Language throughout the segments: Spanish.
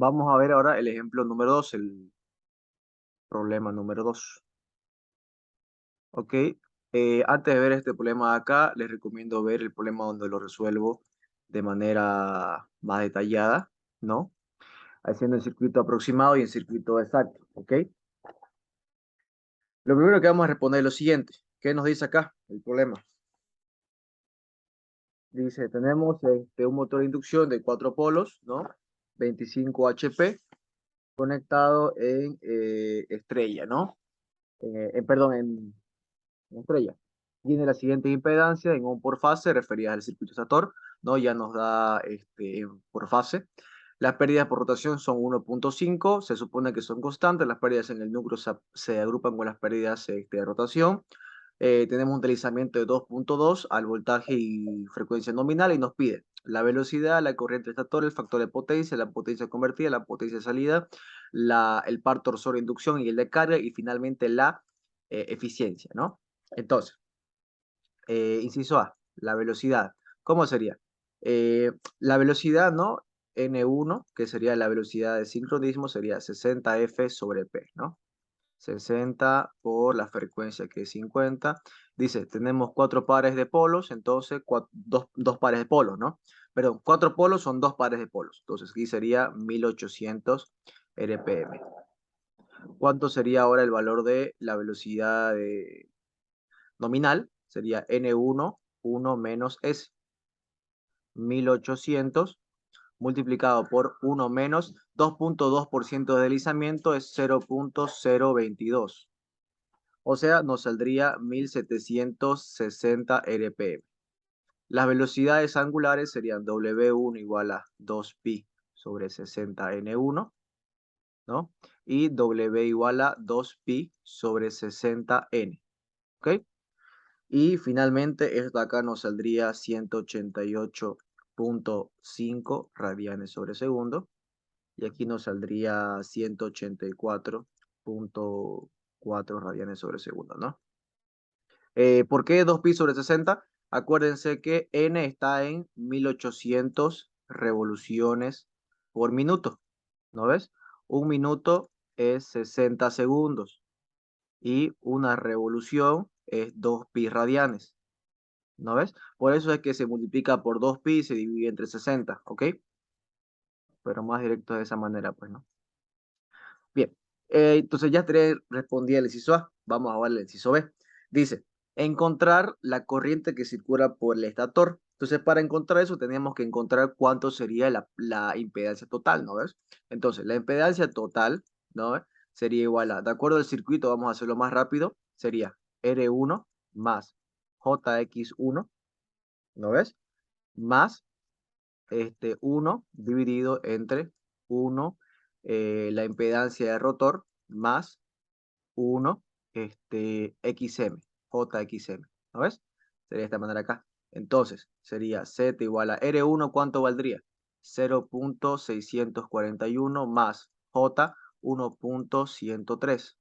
Vamos a ver ahora el ejemplo número 2, el problema número 2. ¿Ok? Antes de ver este problema de acá, les recomiendo ver el problema donde lo resuelvo de manera más detallada, ¿no? Haciendo el circuito aproximado y el circuito exacto, ¿ok? Lo primero que vamos a responder es lo siguiente. ¿Qué nos dice acá el problema? Dice, tenemos un motor de inducción de 4 polos, ¿no? 25 HP conectado en estrella, ¿no? Perdón, en estrella. Tiene la siguiente impedancia en ohm por fase, referida al circuito estator, ¿no? Ya nos da por fase. Las pérdidas por rotación son 1.5, se supone que son constantes, las pérdidas en el núcleo se agrupan con las pérdidas de rotación. Tenemos un deslizamiento de 2.2 al voltaje y frecuencia nominal y nos pide la velocidad, la corriente estator, el factor de potencia, la potencia convertida, la potencia de salida, el par torsor de inducción y el de carga y finalmente la eficiencia, ¿no? Entonces, inciso A, la velocidad. ¿Cómo sería? La velocidad, ¿no? N1, que sería la velocidad de sincronismo, sería 60F sobre P, ¿no? 60 por la frecuencia que es 50. Dice, tenemos 4 pares de polos, entonces dos pares de polos, ¿no? Perdón, 4 polos son 2 pares de polos. Entonces aquí sería 1800 RPM. ¿Cuánto sería ahora el valor de la velocidad nominal? Sería N1, 1 menos S. 1800 multiplicado por 1 menos 2.2% de deslizamiento es 0.022. O sea, nos saldría 1760 RPM. Las velocidades angulares serían W1 igual a 2pi sobre 60N1, ¿no? Y W igual a 2pi sobre 60N, ¿ok? Y finalmente, esto acá nos saldría 188.5 radianes sobre segundo. Y aquí nos saldría 184.4 radianes sobre segundo, ¿no? ¿Por qué 2pi sobre 60? Acuérdense que n está en 1800 revoluciones por minuto, ¿no ves? Un minuto es 60 segundos y una revolución es 2pi radianes, ¿no ves? Por eso es que se multiplica por 2pi y se divide entre 60, ¿ok? Pero más directo de esa manera, pues, ¿no? Bien, entonces ya respondí el inciso A. Vamos a ver el inciso B. Dice, encontrar la corriente que circula por el estator. Entonces, para encontrar eso, teníamos que encontrar cuánto sería la impedancia total, ¿no ves? Entonces, la impedancia total, ¿no ves? Sería igual a, de acuerdo al circuito, vamos a hacerlo más rápido, sería R1 más JX1, ¿no ves? Más 1 dividido entre 1, la impedancia de rotor, más 1, XM, JXM, ¿no ves? Sería de esta manera acá. Entonces, sería Z igual a R1, ¿cuánto valdría? 0.641 más J, 1.103,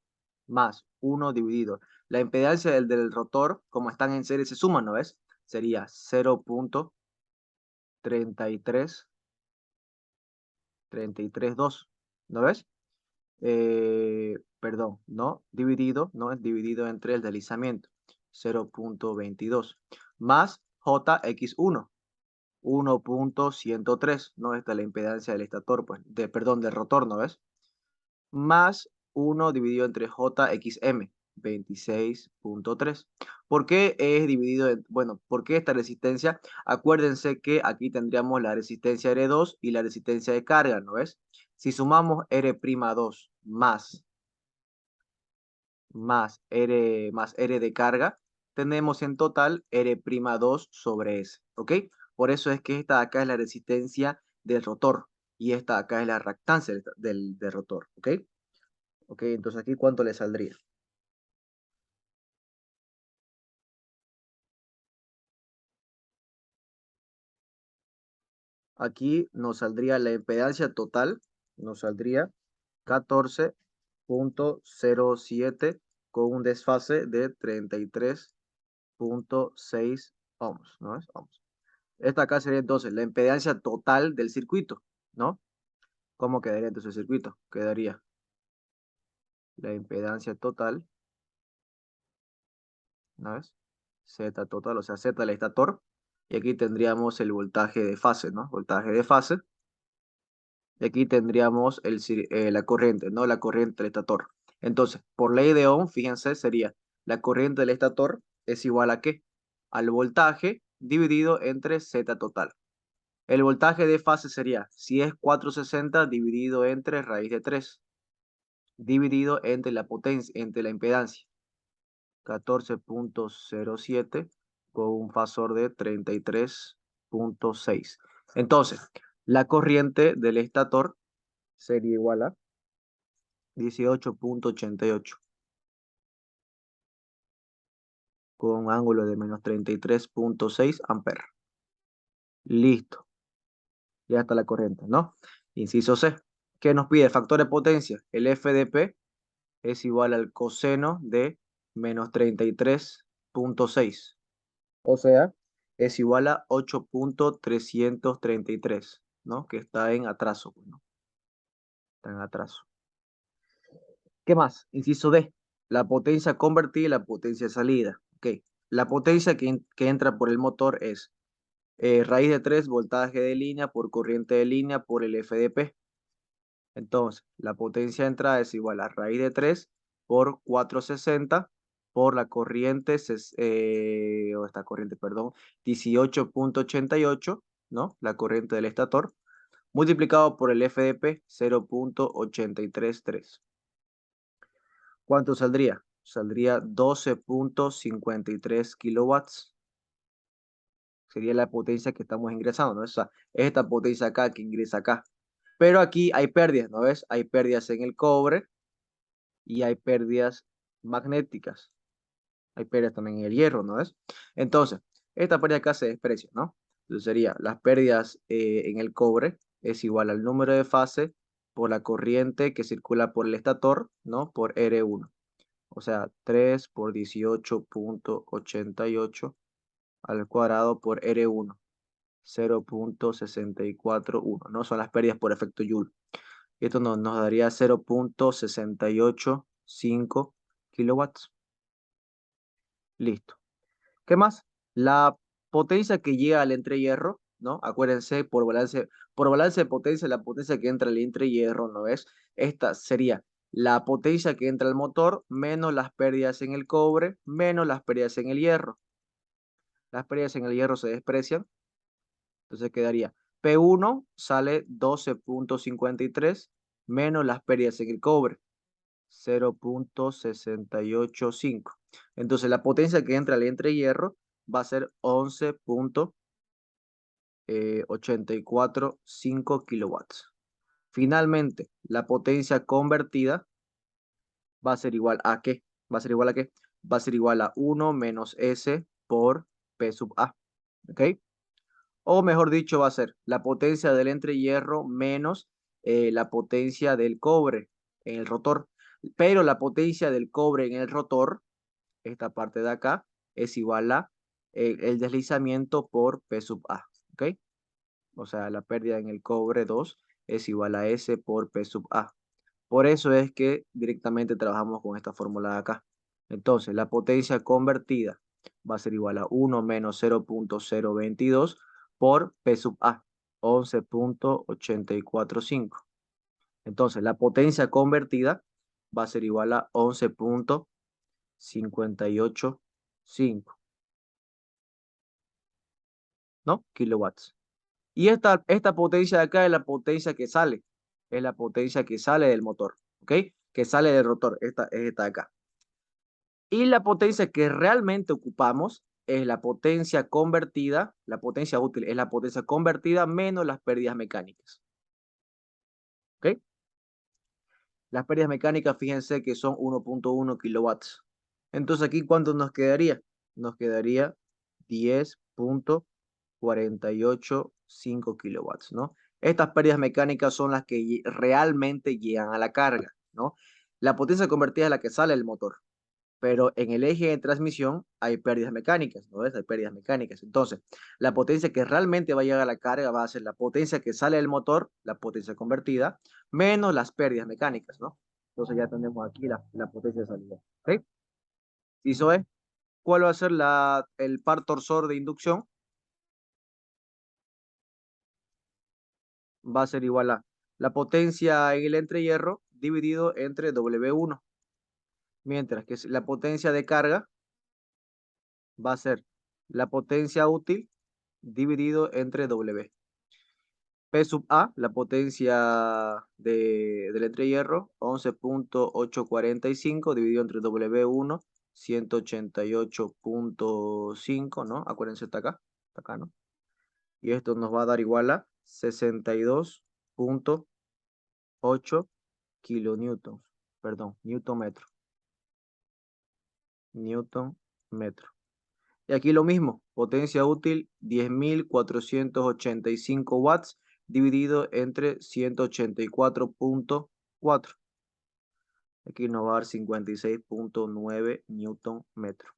más 1 dividido. La impedancia del rotor, como están en serie, se suman, ¿no ves? Sería 0.33 2, ¿no ves? Perdón, no dividido, no es dividido entre el deslizamiento, 0.22, más JX1, 1.103, ¿no? Esta es la impedancia del estator, pues, perdón, del rotor, ¿no ves? Más 1 dividido entre JXM, 26.3. ¿Por qué es dividido bueno, por qué esta resistencia? Acuérdense que aquí tendríamos la resistencia R2 y la resistencia de carga, ¿no ves? Si sumamos R'2 más R de carga, tenemos en total R'2 sobre S, ¿ok? Por eso es que esta de acá es la resistencia del rotor y esta de acá es la reactancia del rotor, ¿ok? Ok, entonces aquí ¿cuánto le saldría? Aquí nos saldría la impedancia total, nos saldría 14.07 con un desfase de 33.6 ohms, ¿no es? Ohms. Esta acá sería entonces la impedancia total del circuito, ¿no? ¿Cómo quedaría entonces el circuito? Quedaría la impedancia total, ¿no ves? Z total, o sea, Z el estator. Y aquí tendríamos el voltaje de fase, ¿no? Voltaje de fase. Y aquí tendríamos la corriente, ¿no? La corriente del estator. Entonces, por ley de Ohm, fíjense, sería la corriente del estator es igual a ¿qué? Al voltaje dividido entre Z total. El voltaje de fase sería, si es 460 dividido entre raíz de 3, dividido entre la potencia, entre la impedancia, 14,07 con un fasor de 33,6. Entonces, la corriente del estator sería igual a 18,88 con un ángulo de menos 33,6 amperes. Listo, ya está la corriente, ¿no? Inciso C. ¿Qué nos pide? Factor de potencia. El F de P es igual al coseno de menos 33,6. O sea, es igual a 8,333, ¿no? Que está en atraso, ¿no? Está en atraso. ¿Qué más? Inciso D. La potencia convertida y la potencia salida. Ok. La potencia que entra por el motor es raíz de 3 voltaje de línea por corriente de línea por el FDP. Entonces, la potencia de entrada es igual a raíz de 3 por 460 por la corriente, o esta corriente, perdón, 18,88, ¿no? La corriente del estator, multiplicado por el FDP, 0,833. ¿Cuánto saldría? Saldría 12,53 kilowatts. Sería la potencia que estamos ingresando, ¿no? Esa, esta potencia acá que ingresa acá. Pero aquí hay pérdidas, ¿no ves? Hay pérdidas en el cobre y hay pérdidas magnéticas. Hay pérdidas también en el hierro, ¿no ves? Entonces, esta pérdida acá se desprecia, ¿no? Entonces sería las pérdidas en el cobre es igual al número de fase por la corriente que circula por el estator, ¿no? Por R1. O sea, 3 por 18,88 al cuadrado por R1. 0,641, ¿no? Son las pérdidas por efecto Joule. Esto nos daría 0,685 kilowatts. Listo. ¿Qué más? La potencia que llega al entrehierro, ¿no? Acuérdense, por balance de potencia, la potencia que entra al entrehierro, ¿no es? Esta sería la potencia que entra al motor menos las pérdidas en el cobre, menos las pérdidas en el hierro. Las pérdidas en el hierro se desprecian, entonces quedaría P1 sale 12,53 menos las pérdidas en el cobre, 0,685. Entonces la potencia que entra al entrehierro va a ser 11,845 kilowatts. Finalmente, la potencia convertida va a ser igual a ¿qué? ¿Va a ser igual a qué? Va a ser igual a 1 menos S por P sub A. ¿Ok? O mejor dicho, va a ser la potencia del entrehierro menos la potencia del cobre en el rotor. Pero la potencia del cobre en el rotor, esta parte de acá, es igual a el deslizamiento por P sub A. ¿Ok? O sea, la pérdida en el cobre 2 es igual a S por P sub A. Por eso es que directamente trabajamos con esta fórmula de acá. Entonces, la potencia convertida va a ser igual a 1 menos 0,022 por P sub A, 11,845. Entonces, la potencia convertida va a ser igual a 11,585, ¿no? Kilowatts. Y esta potencia de acá es la potencia que sale. Es la potencia que sale del motor, ¿ok? Que sale del rotor. Esta es esta de acá. Y la potencia que realmente ocupamos es la potencia convertida, la potencia útil es la potencia convertida menos las pérdidas mecánicas. ¿Ok? Las pérdidas mecánicas, fíjense que son 1,1 kilowatts. Entonces aquí, ¿cuánto nos quedaría? Nos quedaría 10,485 kilowatts, ¿no? Estas pérdidas mecánicas son las que realmente llegan a la carga, ¿no? La potencia convertida es la que sale del motor. pero en el eje de transmisión hay pérdidas mecánicas, ¿no ves? Hay pérdidas mecánicas. Entonces, la potencia que realmente va a llegar a la carga va a ser la potencia que sale del motor, la potencia convertida, menos las pérdidas mecánicas, ¿no? Entonces ya tenemos aquí la potencia de salida. ¿Ok? Y eso es, ¿cuál va a ser el par torsor de inducción? Va a ser igual a la potencia en el entrehierro dividido entre W1, mientras que la potencia de carga va a ser la potencia útil dividido entre W. P sub A, la potencia del entrehierro, 11.845 dividido entre W1, 188.5, ¿no? Acuérdense, está acá, ¿no? Y esto nos va a dar igual a 62.8 kilonewtons, perdón, newton metro, newton metro. Y aquí lo mismo, potencia útil 10.485 watts dividido entre 184.4. Aquí nos va a dar 56.9 newton metro.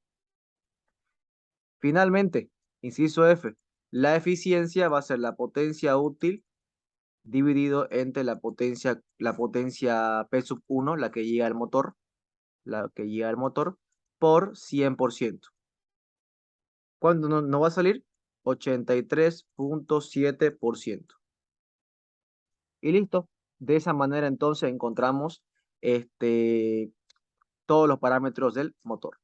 Finalmente, inciso F, la eficiencia va a ser la potencia útil dividido entre la potencia P sub 1, la que llega al motor, por 100%. ¿Cuánto no va a salir? 83.7%. Y listo. De esa manera entonces encontramos todos los parámetros del motor.